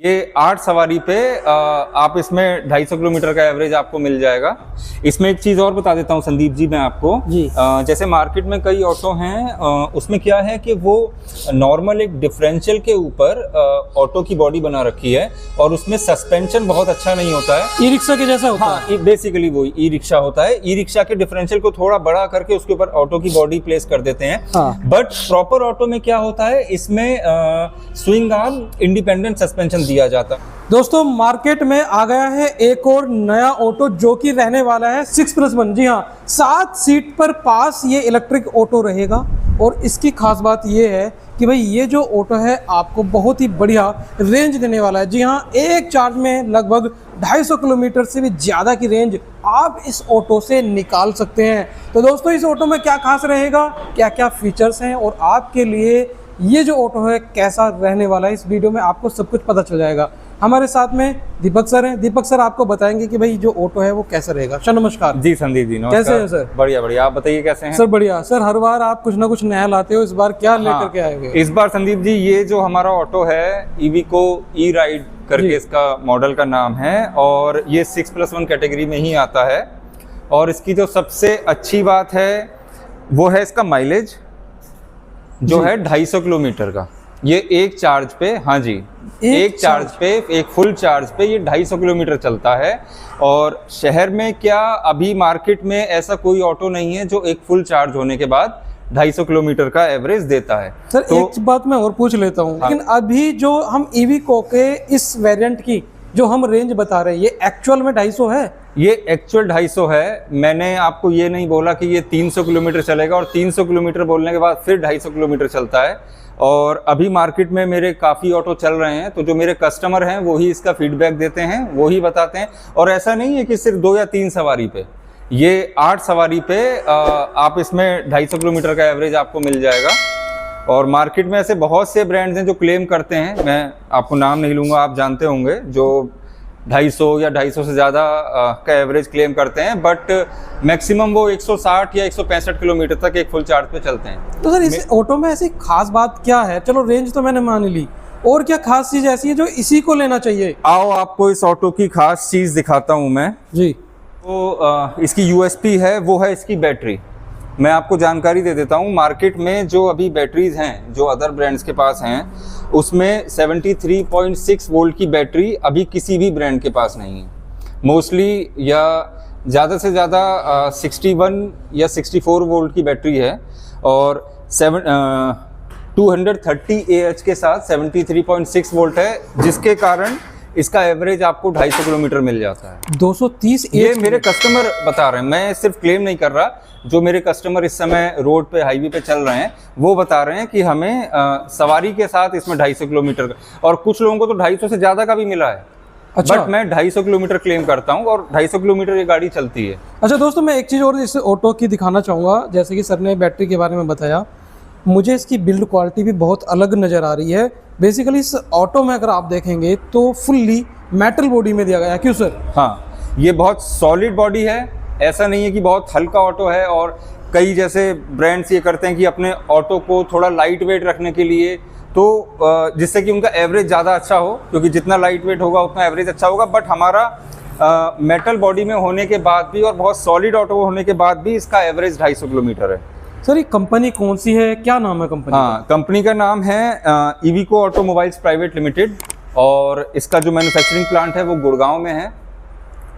ये 8 सवारी पे आप इसमें 250 किलोमीटर का एवरेज आपको मिल जाएगा। इसमें एक चीज़ और बता देता हूँ संदीप जी मैं आपको जी। जैसे मार्केट में कई ऑटो हैं उसमें क्या है कि वो नॉर्मल एक डिफरेंशियल के ऊपर ऑटो की बॉडी बना रखी है और उसमें सस्पेंशन बहुत अच्छा नहीं होता है, ई रिक्शा के जैसा होता है। बेसिकली वही ई रिक्शा होता है। ई रिक्शा के डिफरेंशियल को थोड़ा बड़ा करके उसके ऊपर ऑटो की बॉडी प्लेस कर देते हैं। बट प्रॉपर ऑटो में क्या होता है, इसमें स्विंग आर्म इंडिपेंडेंट सस्पेंशन दिया जाता। दोस्तों मार्केट में आ गया है एक और नया ऑटो जो कि रहने वाला है 6+1। जी हाँ, 7 सीट पर पास ये इलेक्ट्रिक ऑटो रहेगा। और इसकी खास बात ये है कि भाई ये जो ऑटो है आपको बहुत ही बढ़िया रेंज देने वाला है। जी हाँ, एक चार्ज में लगभग 250 किलोमीटर से भी ज़्यादा की रेंज आप इस ऑटो से निकाल सकते हैं। तो दोस्तों इस ऑटो में क्या खास रहेगा, क्या क्या फीचर्स हैं और आपके लिए ये जो ऑटो है कैसा रहने वाला है, इस वीडियो में आपको सब कुछ पता चल जाएगा। हमारे साथ में दीपक सर हैं। दीपक सर आपको बताएंगे कि भाई जो ऑटो है वो कैसा रहेगा। सर नमस्कार। जी संदीप जी नमस्कार। कैसे हैं सर? बढ़िया बढ़िया, आप बताइए कैसे हैं? सर बढ़िया। सर हर बार आप कुछ ना कुछ नया लाते हो, इस बार क्या लेकर के आएंगे? इस बार संदीप जी ये जो हमारा ऑटो है इविको ई राइड करके इसका मॉडल का नाम है और ये 6+1 कैटेगरी में ही आता है। और इसकी जो सबसे अच्छी बात है वो है इसका माइलेज जो है 250 किलोमीटर का। ये एक चार्ज पे, हाँ जी, एक चार्ज पे, एक फुल चार्ज पे ये 250 किलोमीटर चलता है। और शहर में क्या अभी मार्केट में ऐसा कोई ऑटो नहीं है जो एक फुल चार्ज होने के बाद 250 किलोमीटर का एवरेज देता है। सर तो एक बात मैं और पूछ लेता हूँ, लेकिन अभी जो हम इविको के इस वेरिएंट की जो हम रेंज बता रहे हैं ये एक्चुअल में 250 है? ये एक्चुअल 250 है। मैंने आपको ये नहीं बोला कि ये 300 किलोमीटर चलेगा और 300 किलोमीटर बोलने के बाद फिर 250 किलोमीटर चलता है। और अभी मार्केट में मेरे काफ़ी ऑटो चल रहे हैं तो जो मेरे कस्टमर हैं वो ही इसका फीडबैक देते हैं, वो ही बताते हैं। और ऐसा नहीं है कि सिर्फ 2 या 3 सवारी पे, ये 8 सवारी पे आप इसमें 250 किलोमीटर का एवरेज आपको मिल जाएगा। और मार्केट में ऐसे बहुत से ब्रांड्स हैं जो क्लेम करते हैं, मैं आपको नाम नहीं लूँगा, आप जानते होंगे, जो 250 या 250 से ज़्यादा का एवरेज क्लेम करते हैं। बट मैक्सिमम वो 160 या 165 किलोमीटर तक एक फुल चार्ज पे चलते हैं। तो सर इस ऑटो में ऐसी खास बात क्या है? चलो रेंज तो मैंने मान ली, और क्या खास चीज़ ऐसी है जो इसी को लेना चाहिए? आओ आपको इस ऑटो की खास चीज़ दिखाता हूँ मैं जी। तो इसकी यूएसपी है वो है इसकी बैटरी। मैं आपको जानकारी दे देता हूँ, मार्केट में जो अभी बैटरीज हैं जो अदर ब्रांड्स के पास हैं उसमें 73.6 वोल्ट की बैटरी अभी किसी भी ब्रांड के पास नहीं है। मोस्टली या ज़्यादा से ज़्यादा 61 या 64 वोल्ट की बैटरी है और 230 AH के साथ 73.6 वोल्ट है, जिसके कारण इसका एवरेज आपको 250 किलोमीटर मिल जाता है। 230 ये मेरे कस्टमर बता रहे हैं, मैं सिर्फ क्लेम नहीं कर रहा। जो मेरे कस्टमर इस समय रोड पे हाईवे पे चल रहे हैं वो बता रहे हैं कि हमें सवारी के साथ इसमें 250 किलोमीटर का, और कुछ लोगों को तो 250 से ज़्यादा का भी मिला है। अच्छा। बट मैं 250 किलोमीटर क्लेम करता हूँ और 250 किलोमीटर ये गाड़ी चलती है। अच्छा दोस्तों, मैं एक चीज़ और इस ऑटो की दिखाना चाहूँगा। जैसे कि सर ने बैटरी के बारे में बताया, मुझे इसकी बिल्ड क्वालिटी भी बहुत अलग नज़र आ रही है। बेसिकली इस ऑटो में अगर आप देखेंगे तो फुल्ली मेटल बॉडी में दिया गया है। क्यों सर? हाँ, ये बहुत सॉलिड बॉडी है, ऐसा नहीं है कि बहुत हल्का ऑटो है। और कई जैसे ब्रांड्स ये करते हैं कि अपने ऑटो को थोड़ा लाइट वेट रखने के लिए, तो जिससे कि उनका एवरेज ज़्यादा अच्छा हो, क्योंकि जितना लाइट वेट होगा उतना एवरेज अच्छा होगा। बट हमारा मेटल बॉडी में होने के बाद भी और बहुत सॉलिड ऑटो होने के बाद भी इसका एवरेज 250 किलोमीटर है। सर ये कंपनी कौन सी है, क्या नाम है कंपनी? हाँ, कंपनी का नाम है इविको ऑटोमोबाइल्स प्राइवेट लिमिटेड और इसका जो मैन्युफैक्चरिंग प्लांट है वो गुड़गांव में है।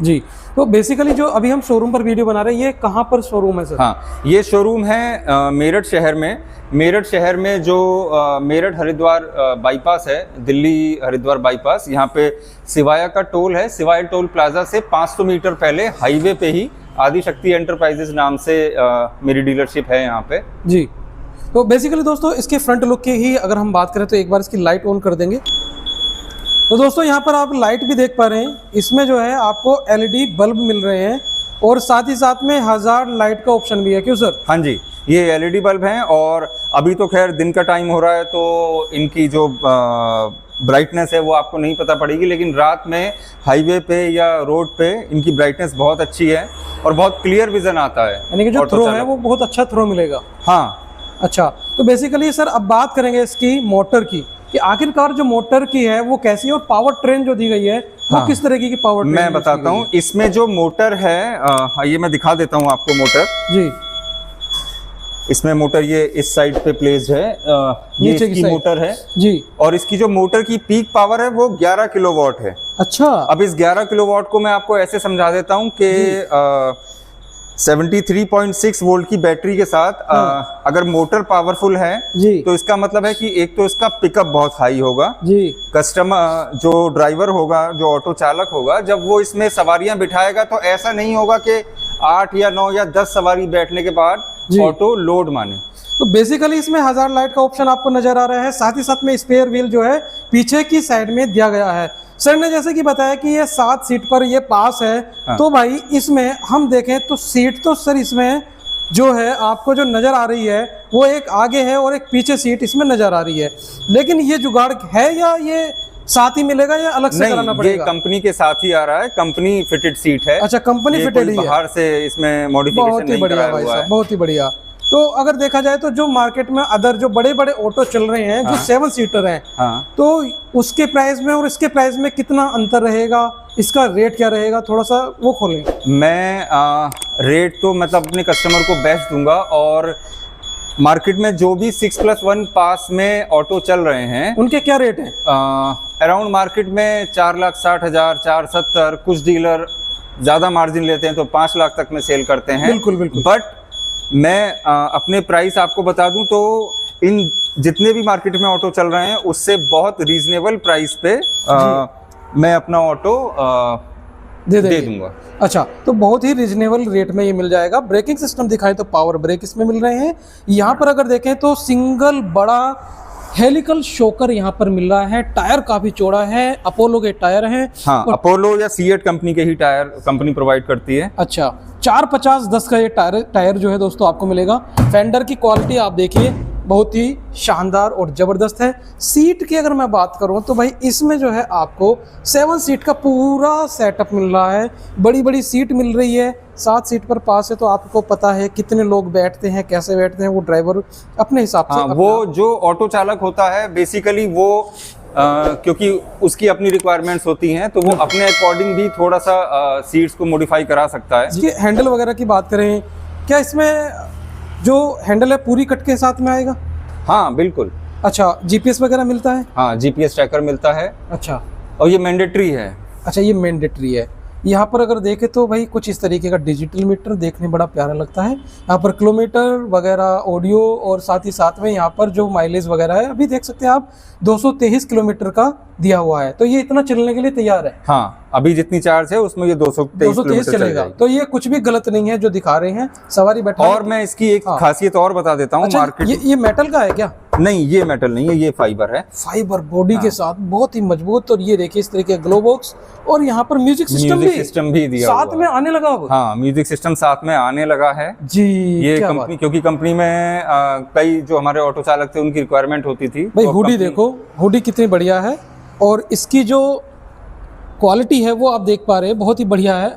जी। तो बेसिकली जो अभी हम शोरूम पर वीडियो बना रहे हैं, ये कहाँ पर शोरूम है सर? हाँ, ये शोरूम है मेरठ शहर में। मेरठ शहर में जो मेरठ हरिद्वार बाईपास है, दिल्ली हरिद्वार बाईपास, यहाँ पे सिवाया का टोल है। सिवाया टोल प्लाजा से 500 मीटर पहले हाईवे पे ही आदि शक्ति एंटरप्राइजेज नाम से मेरी डीलरशिप है यहाँ पे। जी। तो बेसिकली दोस्तों इसके फ्रंट लुक की ही अगर हम बात करें तो एक बार इसकी लाइट ऑन कर देंगे। तो दोस्तों यहाँ पर आप लाइट भी देख पा रहे हैं, इसमें जो है आपको LED बल्ब मिल रहे हैं और साथ ही साथ में हज़ार्ड लाइट का ऑप्शन भी है। क्यों सर? हाँ जी, ये LED बल्ब हैं और अभी तो खैर दिन का टाइम हो रहा है तो इनकी जो ब्राइटनेस है वो आपको नहीं पता पड़ेगी, लेकिन रात में हाईवे पे या रोड पे इनकी ब्राइटनेस बहुत अच्छी है और बहुत क्लियर विजन आता है। यानी कि जो थ्रो है वो बहुत अच्छा थ्रो मिलेगा। हाँ। अच्छा, तो बेसिकली सर अब बात करेंगे इसकी मोटर की। कि आखिरकार जो मोटर की है वो कैसी है और पावर ट्रेन जो दी गई है वो किस तरीके की पावर ट्रेन मैं बताता हूँ। इसमें जो मोटर है, ये मैं दिखा देता हूँ आपको मोटर। जी, इसमें मोटर ये इस साइड पे प्लेस्ड है, ये नीचे की इसकी साइड। मोटर है जी, और इसकी जो मोटर की पीक पावर है वो 11 किलोवाट है। अच्छा, अब इस 11 किलोवाट को मैं आपको ऐसे समझा देता हूँ कि 73.6 वोल्ट की बैटरी के साथ अगर मोटर पावरफुल है जी, तो इसका मतलब है कि एक तो इसका पिकअप बहुत हाई होगा। जी, कस्टमर जो ड्राइवर होगा, जो ऑटो चालक होगा, जब वो इसमें सवारियां बिठाएगा तो ऐसा नहीं होगा कि 8 या 9 या 10 सवारी बैठने के बाद जी। ऑटो लोड माने। तो बेसिकली इसमें हज़ार लाइट का ऑप्शन आपको नजर आ रहा है, साथ ही साथ में स्पेयर व्हील जो है पीछे की साइड में दिया गया है। सर ने जैसे कि बताया कि ये 7 सीट पर ये पास है, तो भाई इसमें हम देखें तो सीट तो सर इसमें जो है आपको जो नजर आ रही है वो एक आगे है और एक पीछे सीट इसमें नजर आ रही है, लेकिन ये जुगाड़ है या ये साथ ही मिलेगा या अलग से कराना नहीं, ये पड़ेगा? कंपनी के साथ ही आ रहा है, कंपनी फिटेड सीट है। अच्छा, कंपनी ये फिटेड कोई ही है। बाहर से इसमें मॉडिफिकेशन बहुत ही नहीं बढ़िया कराया भाई हुआ साहब, है। बहुत ही बढ़िया। तो अगर देखा जाए तो जो मार्केट में अदर जो बड़े बड़े ऑटो चल रहे हैं जो 7 सीटर हैं, हाँ, तो उसके प्राइस में और इसके प्राइस में कितना अंतर रहेगा, इसका रेट क्या रहेगा, थोड़ा सा वो खोलें। मैं रेट तो मतलब अपने कस्टमर को बेस्ट दूंगा, और मार्केट में जो भी 6+1 पास में ऑटो चल रहे हैं उनके क्या रेट हैं? अराउंड मार्केट में 4,60,000, 4,70,000, कुछ डीलर ज़्यादा मार्जिन लेते हैं तो 5 लाख तक में सेल करते हैं। बिल्कुल बिल्कुल। बट मैं अपने प्राइस आपको बता दूं तो इन जितने भी मार्केट में ऑटो चल रहे हैं उससे बहुत रीजनेबल प्राइस पे मैं अपना ऑटो दे दूंगा। अच्छा, तो बहुत ही रीजनेबल रेट में ये मिल जाएगा। ब्रेकिंग सिस्टम दिखाएं तो पावर ब्रेक इसमें मिल रहे हैं। यहाँ पर अगर देखें तो सिंगल बड़ा हेलिकल शॉकर यहाँ पर मिल रहा है। टायर काफी चौड़ा है, अपोलो के टायर हैं। हाँ, अपोलो या सीएट कंपनी के ही टायर कंपनी प्रोवाइड करती है। अच्छा, 450-10 का ये टायर जो है दोस्तों आपको मिलेगा। फेंडर की क्वालिटी आप देखिए, बहुत ही शानदार और ज़बरदस्त है। सीट की अगर मैं बात करूं तो भाई इसमें जो है आपको 7 सीट का पूरा सेटअप मिल रहा है। बड़ी बड़ी सीट मिल रही है, 7 सीट पर पास है, तो आपको पता है कितने लोग बैठते हैं, कैसे बैठते हैं, वो ड्राइवर अपने हिसाब से। हाँ, वो जो ऑटो चालक होता है बेसिकली वो क्योंकि उसकी अपनी रिक्वायरमेंट्स होती हैं तो वो अपने अकॉर्डिंग भी थोड़ा सा सीट्स को मॉडिफाई करा सकता है। इसकी हैंडल वगैरह की बात करें, क्या इसमें जो हैंडल है पूरी कट के साथ में आएगा? हाँ बिल्कुल। अच्छा, जीपीएस वगैरह मिलता है? हाँ, जीपीएस ट्रैकर मिलता है। अच्छा, और ये मैंडेटरी है। अच्छा, ये मैंडेटरी है। यहाँ पर अगर देखें तो भाई कुछ इस तरीके का डिजिटल मीटर देखने बड़ा प्यारा लगता है। यहाँ पर किलोमीटर वगैरह, ऑडियो, और साथ ही साथ में यहाँ पर जो माइलेज वगैरह है अभी देख सकते हैं आप 223 किलोमीटर का दिया हुआ है, तो ये इतना चलने के लिए तैयार है। हाँ, अभी जितनी चार्ज है उसमें ये 223 चलेगा, तो ये कुछ भी गलत नहीं है जो दिखा रहे हैं सवारी बैठा। और मैं इसकी एक खासियत और बता देता हूँ। अच्छा, मार्केट ये मेटल का है क्या? नहीं, ये मेटल नहीं है, ये फाइबर है। फाइबर बॉडी के साथ बहुत ही मजबूत। और ये देखिए इस तरीके ग्लो बॉक्स, और यहाँ पर म्यूजिक सिस्टम भी दिया साथ में आने लगा अब। हाँ, म्यूजिक सिस्टम साथ में आने लगा है जी। ये कंपनी, क्योंकि कंपनी में कई जो हमारे ऑटो चालक थे उनकी रिक्वायरमेंट होती थी। भाई हुडी देखो, हुडी कितनी बढ़िया है, और इसकी जो क्वालिटी है वो आप देख पा रहे हैं, बहुत ही बढ़िया है।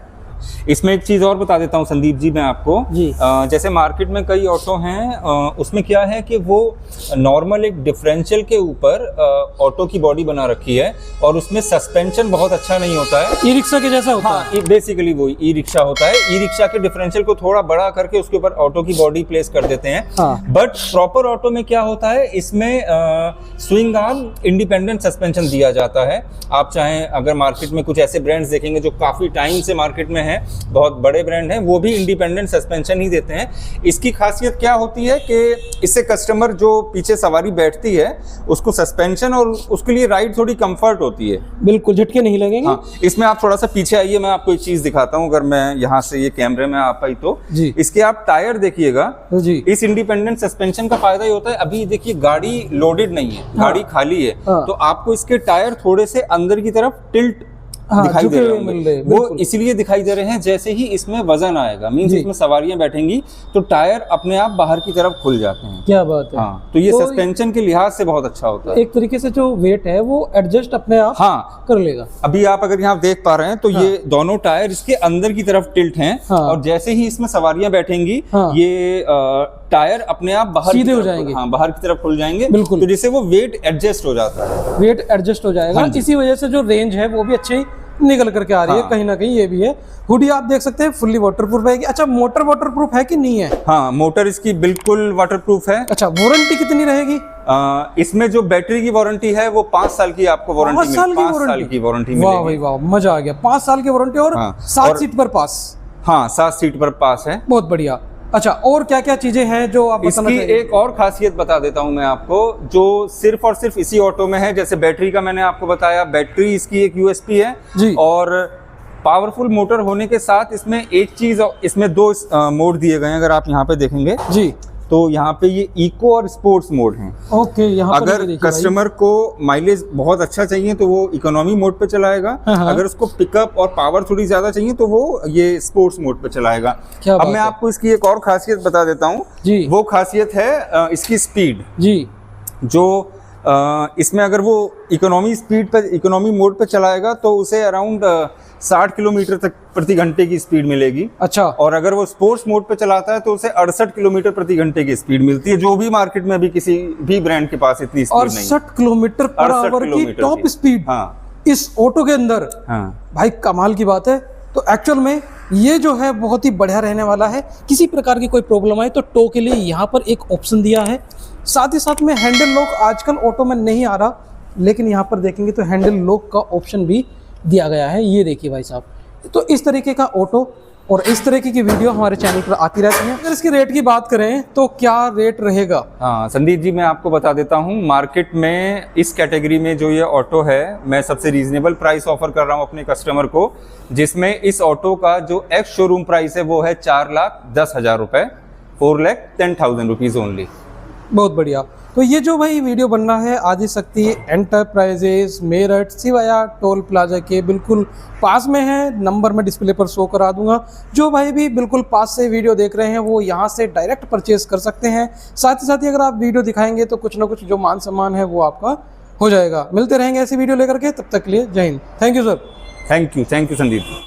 इसमें एक चीज़ और बता देता हूँ संदीप जी मैं आपको जी। जैसे मार्केट में कई ऑटो हैं, उसमें क्या है कि वो नॉर्मल एक डिफरेंशियल के ऊपर ऑटो की बॉडी बना रखी है और उसमें सस्पेंशन बहुत अच्छा नहीं होता है। ई रिक्शा के जैसा होता है। हाँ, बेसिकली वो ई रिक्शा होता है। ई रिक्शा के डिफरेंशियल को थोड़ा बड़ा करके उसके ऊपर ऑटो की बॉडी प्लेस कर देते हैं। हाँ। बट प्रॉपर ऑटो में क्या होता है, इसमें स्विंग आर्म इंडिपेंडेंट सस्पेंशन दिया जाता है। आप चाहें अगर मार्केट में कुछ ऐसे ब्रांड्स देखेंगे जो काफ़ी टाइम से मार्केट में हैं, बहुत बड़े ब्रांड हैं, वो भी इंडिपेंडेंट सस्पेंशन ही देते हैं। इसकी खासियत क्या होती है कि इससे कस्टमर जो पीछे सवारी बैठती है उसको सस्पेंशन और उसके लिए राइड थोड़ी कंफर्ट होती है। बिल्कुल, झटके नहीं लगेंगे। हाँ, इसमें आप थोड़ा सा पीछे आइए, मैं आपको एक चीज दिखाता हूँ। अगर मैं यहाँ से ये कैमरे में आ पाई तो जी। इसके आप टायर देखिएगा जी। इस इंडिपेंडेंट सस्पेंशन का फायदा ये होता है, अभी देखिए गाड़ी लोडेड नहीं है, गाड़ी खाली है, तो आपको इसके टायर थोड़े से अंदर की तरफ टिल्ट हाँ, दिखाई झुके दे रहे हुए होंगे, मिल रहे हैं, वो बिल्कुल। इसलिए दिखाई दे रहे हैं जैसे ही इसमें वजन आएगा, मीन्स जी। इसमें सवारियां बैठेंगी तो टायर अपने आप बाहर की तरफ खुल जाते हैं। क्या बात है। हाँ, तो ये तो सस्पेंशन के लिहाज से बहुत अच्छा होता है। एक तरीके से जो वेट है वो एडजस्ट अपने आप हाँ, कर लेगा। अभी आप अगर यहाँ देख पा रहे हैं तो ये दोनों टायर इसके अंदर की तरफ टिल्ट हैं, हाँ। और जैसे ही इसमें सवारियां बैठेंगी हाँ। ये टायर अपने आप बाहर सीधे की हो तरफ- जाएंगे। हाँ, बाहर की तरफ खुल जाएंगे, बिल्कुल। तो जिससे वो वेट एडजस्ट हो जाता है। वेट एडजस्ट हो जाएगा, हाँ जी। इसी वजह से जो रेंज है वो भी अच्छी निकल करके आ रही है। हाँ। कहीं ना कहीं ये भी है। हुडी आप देख सकते हैं फुल्ली वाटरप्रूफ है। अच्छा, मोटर वाटरप्रूफ है कि नहीं है? हाँ, मोटर इसकी बिल्कुल वाटरप्रूफ है। अच्छा, वारंटी कितनी रहेगी? इसमें जो बैटरी की वारंटी है वो 5 साल की आपको वारंटी 5 साल की 5 साल वारंटी? की वारंटी वाह मिलेगी। भाई वाह, मजा आ गया। 5 साल की वारंटी और हाँ, 7 और- सीट पर पास। हाँ, 7 सीट पर पास है। बहुत बढ़िया। अच्छा, और क्या क्या चीजें हैं जो आप बताना इसकी चाहेंगे? एक और खासियत बता देता हूं मैं आपको, जो सिर्फ और सिर्फ इसी ऑटो में है। जैसे बैटरी का मैंने आपको बताया, बैटरी इसकी एक यूएसपी है जी। और पावरफुल मोटर होने के साथ इसमें एक चीज, इसमें 2 मोड दिए गए हैं। अगर आप यहाँ पे देखेंगे जी। तो यहाँ पे ये इको और स्पोर्ट्स मोड हैं। ओके, यहाँ पर ये अगर देखिए भाई। कस्टमर को माइलेज बहुत अच्छा चाहिए तो वो इकोनॉमी मोड पे चलाएगा, हाँ। अगर उसको पिकअप और पावर थोड़ी ज्यादा चाहिए तो वो ये स्पोर्ट्स मोड पे चलाएगा। क्या अब बात मैं है। आपको इसकी एक और खासियत बता देता हूँ। जी। वो खासियत है इसकी स्पीड। जी। जो इसमें अगर वो इकोनॉमी मोड पे चलाएगा तो उसे अराउंड 60 किलोमीटर तक प्रति घंटे की स्पीड मिलेगी। अच्छा, और अगर वो स्पोर्ट्स मोड पे चलाता है तो उसे 68 किलोमीटर प्रति घंटे की स्पीड मिलती है, जो भी मार्केट में अभी किसी भी ब्रांड के पास इतनी स्पीड नहीं है। 68 किलोमीटर पर 68 आवर की किलोमीटर टॉप की। स्पीड हाँ इस ऑटो के अंदर। हाँ भाई कमाल की बात है। तो एक्चुअल में ये जो है बहुत ही बढ़िया रहने वाला है। किसी प्रकार की कोई प्रॉब्लम आए तो टो के लिए यहाँ पर एक ऑप्शन दिया है। साथ ही साथ में हैंडल लॉक आजकल ऑटो में नहीं आ रहा, लेकिन यहाँ पर देखेंगे तो हैंडल लॉक का ऑप्शन भी दिया गया है। ये देखिए भाई साहब, तो इस तरीके का ऑटो और इस तरीके की वीडियो हमारे चैनल पर आती रहती है। अगर इसके रेट की बात करें तो क्या रेट रहेगा? हाँ संदीप जी, मैं आपको बता देता हूँ, मार्केट में इस कैटेगरी में जो ये ऑटो है, मैं सबसे रीजनेबल प्राइस ऑफर कर रहा हूँ अपने कस्टमर को, जिसमें इस ऑटो का जो एक्स शोरूम प्राइस है वो है 4,10,000 रुपये, 4,10,000 रुपीज़ ओनली। बहुत बढ़िया। तो ये जो भाई वीडियो बनना है Adishakti enterprises Meerut Siwaya toll plaza के बिल्कुल पास में है। नंबर मैं डिस्प्ले पर शो करा दूंगा। जो भाई भी बिल्कुल पास से वीडियो देख रहे हैं वो यहाँ से डायरेक्ट परचेज कर सकते हैं। साथ ही अगर आप वीडियो दिखाएंगे तो कुछ ना कुछ जो मान सम्मान है वो आपका हो जाएगा। मिलते रहेंगे ऐसी वीडियो लेकर के, तब तक के लिए जय हिंद। Thank you sir. Thank you Sandeep ji.